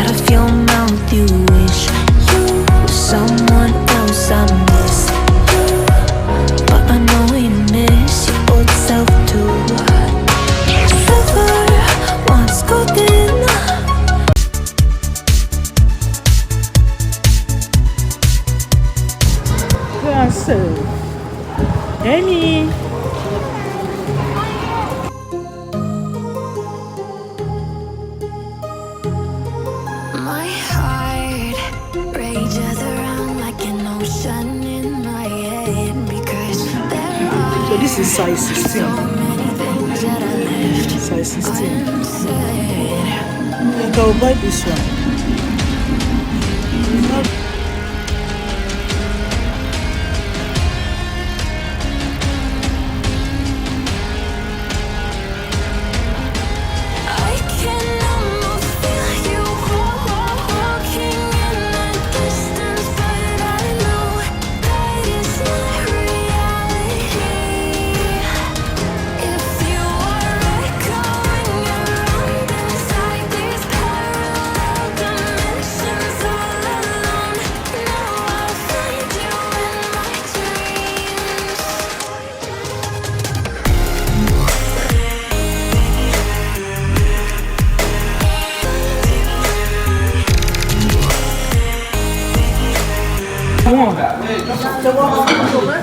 out of your mouth. You wish you were someone else. I miss you, but I know we miss your old self too. Silver once golden. Amy. My heart rages around like an ocean in my head because there are So this is size 16. so many things that I left Size 16. unsaid. I will buy this one. I can almost feel you walking in the distance, but I know that it's not reality. If you are echoing around inside these parallel dimensions all alone, now I'll find you in my dreams.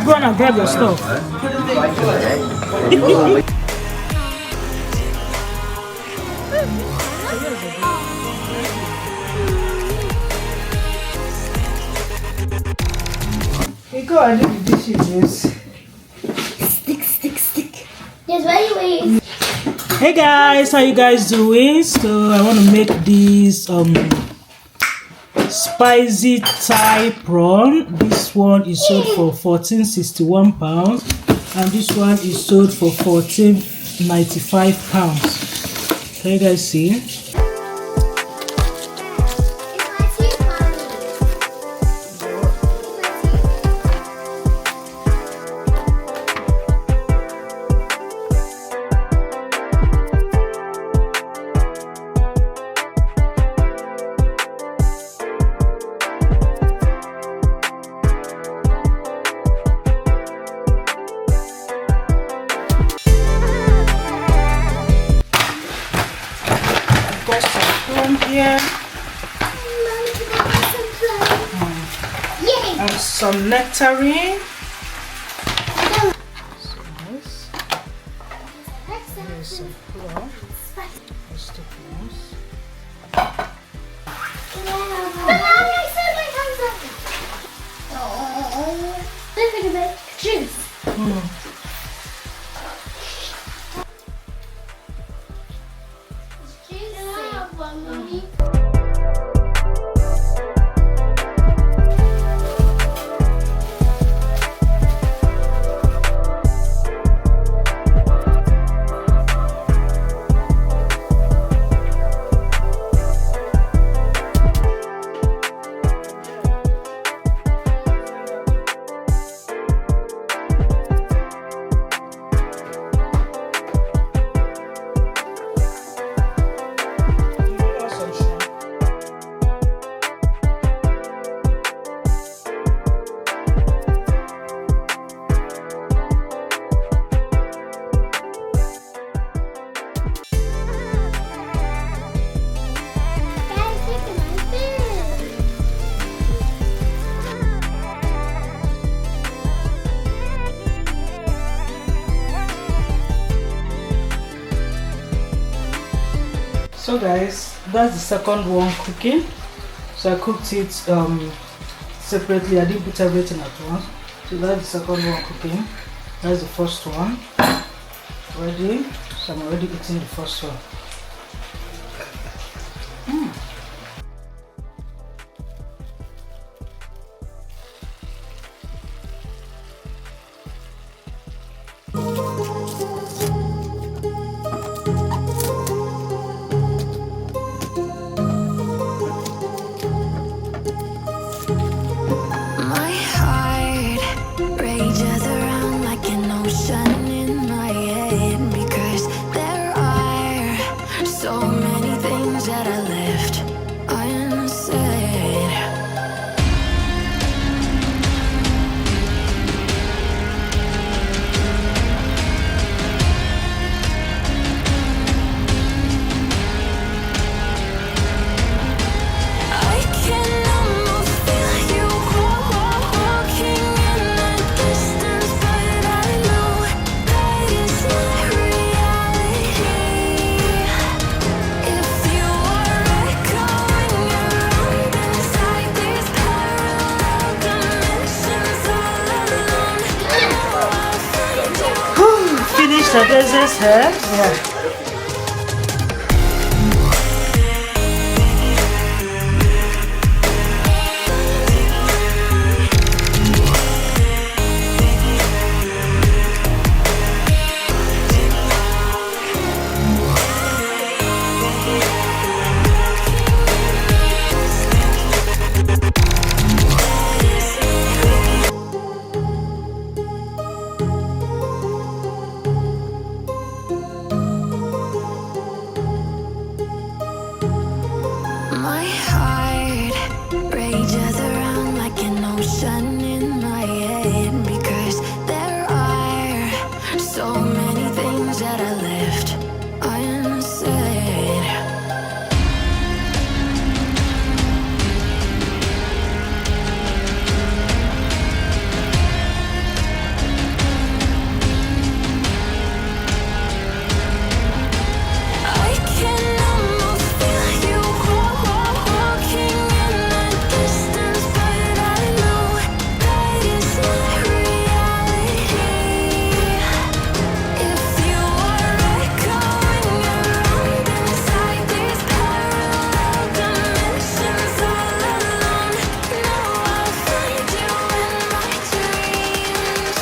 Go on and grab your stuff. Hey, go and do the dishes. Stick. Yes, wait. Hey guys, how you guys doing? So I want to make these spicy Thai prawn. This one is sold for £14.61 and this one is sold for £14.95. Can you guys see? Here and some nectarine. So nice. Here's some flour. Let's do this. Juice. So guys, that's the second one cooking. So I cooked it separately. I didn't put everything at once. So that's the second one cooking. That's the first one. Ready? So I'm already eating the first one. My heart rages around like an ocean in my head because there are Cyndycjay's hair. Yeah. My heart rages around like an ocean in my head because there are so many things that I left unsaid. I can almost feel you walking in the distance, but I know that it's not reality. If you are echoing around inside these parallel dimensions all alone, know I'll find you in my dreams.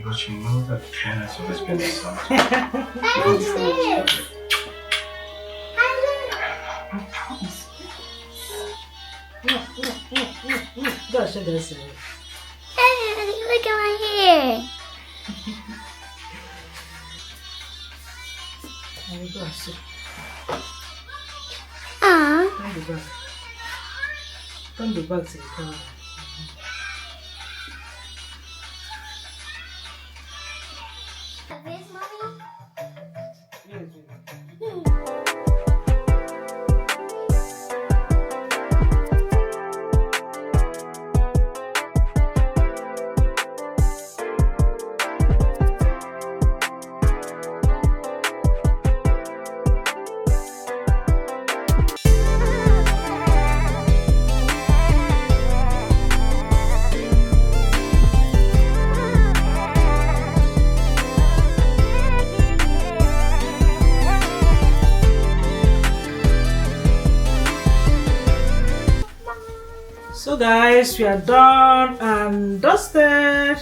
But you know that Ken has always been the son. I don't see it. Go show this. Look at my hair. Go see. Aww. Turn the back. Turn the back to the camera. This, mommy? Yes, so guys, we are done and dusted.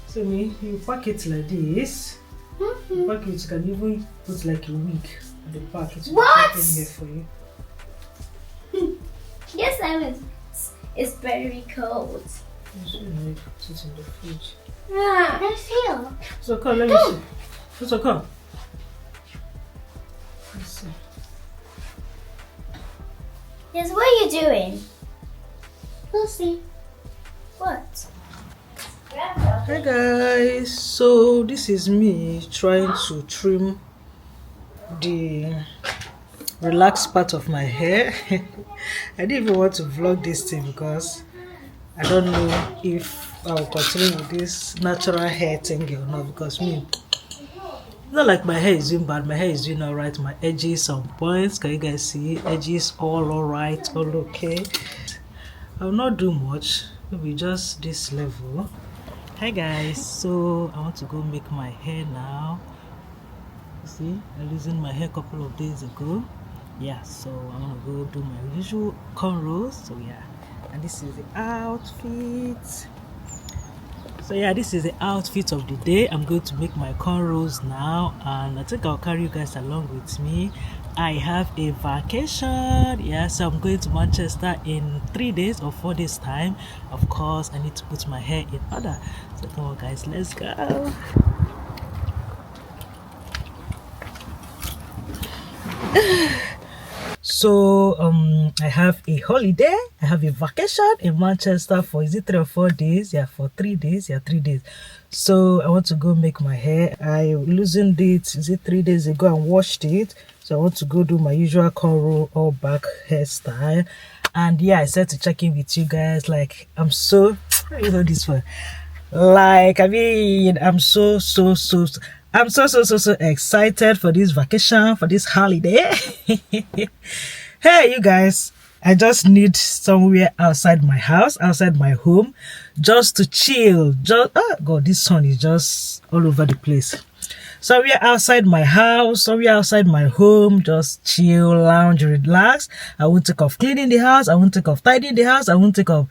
So you pack it like this. You pack it, you can even put like a wig at the back. It's What? here for you. Yes, I was. It's very cold. So you put it in the fridge. Ah, I feel. So come, let me see. So come. Let's see. Yes, what are you doing? We'll see. What? Hey guys, so this is me trying to trim the relaxed part of my hair. I didn't even want to vlog this thing because I don't know if I'll continue with this natural hair thing or not, because me, it's not like my hair is doing bad, my hair is doing alright. My edges on points, can you guys see? Edges all alright, all okay. I will not do much, maybe just this level. Hi guys, so I want to go make my hair now. You see, I loosened my hair a couple of days ago. Yeah, so I want to go do my usual cornrows. So yeah, and this is the outfit. So yeah, this is the outfit of the day. I'm going to make my cornrows now, and I think I'll carry you guys along with me. I have a vacation. Yeah, so I'm going to Manchester in 3 days or 4 days time. Of course, I need to put my hair in order. So come on guys, let's go. So I have a holiday, I have a vacation in Manchester for, is it 3 or 4 days? Yeah, for 3 days. Yeah, 3 days. So I want to go make my hair. I loosened it, is it 3 days ago, and washed it. So I want to go do my usual cornrow all back hairstyle. And yeah, I said to check in with you guys. Like, I'm so, you know this one, like, I mean, I'm so excited for this vacation, for this holiday. Hey you guys, I just need somewhere outside my house, outside my home, just to chill. Just, oh god, this sun is just all over the place. Somewhere outside my house, somewhere outside my home, just chill, lounge, relax. I won't take off cleaning the house, I won't take off tidying the house, I won't take off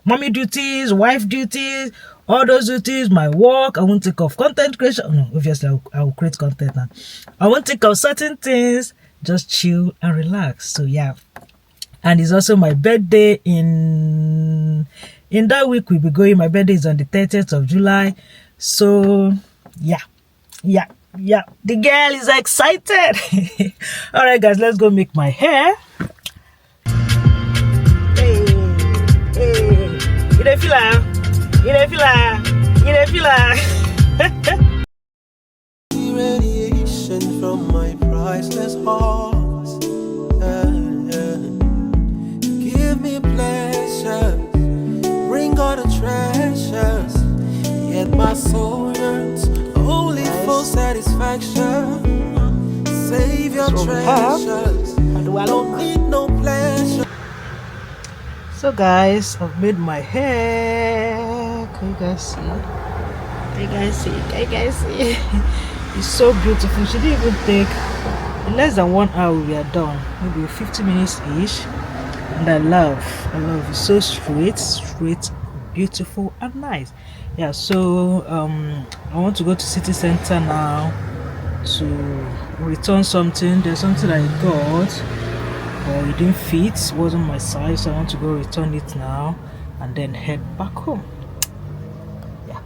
mommy duties, wife duties, all those duties, my work. I won't take off content creation. No, obviously I will create content now. I won't take off certain things, just chill and relax. So yeah, and it's also my birthday in that week. We'll be going. My birthday is on the 30th of July. So yeah, the girl is excited. All right guys, let's go make my hair. You don't feel like, Radiation from my priceless heart. Give me pleasure, bring all the treasures. Yet my soul yearns only for satisfaction. Save your treasures. Don't need no pleasure. So guys, I've made my hair. Can you guys see? Can you guys see? It's so beautiful. She didn't even take, in less than 1 hour we are done. Maybe 50 minutes each. And I love it's so straight, beautiful and nice. Yeah, so I want to go to city center now to return something. There's something I got, but it didn't fit, wasn't my size, so I want to go return it now and then head back home. Yeah.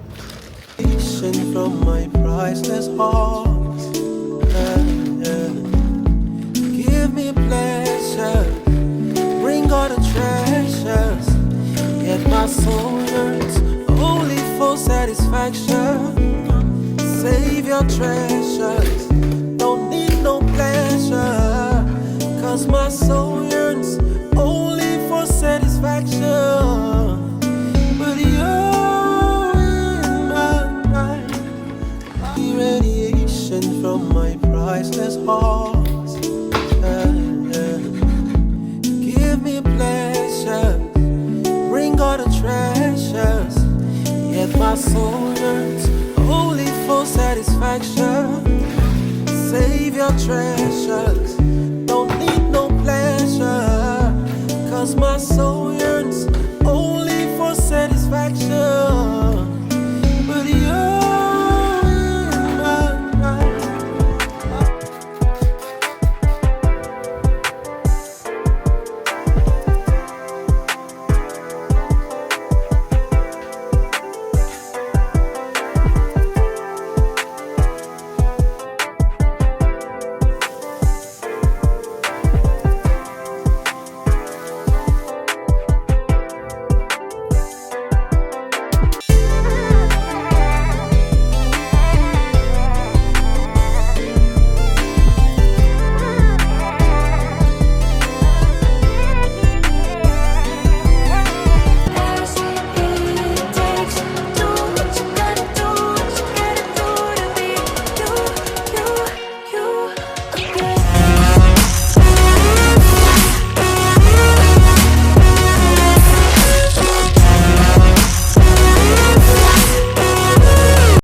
From my priceless heart. Give me pleasure, bring all the treasures. Yet my soul yearns only for satisfaction. Save your treasures, don't need no pleasure. Cause my soul yearns only for satisfaction. But you're in my mind. Radiation from my priceless heart. Give me pleasure, bring all the treasures. Yet my soul yearns only for satisfaction. Save your treasures.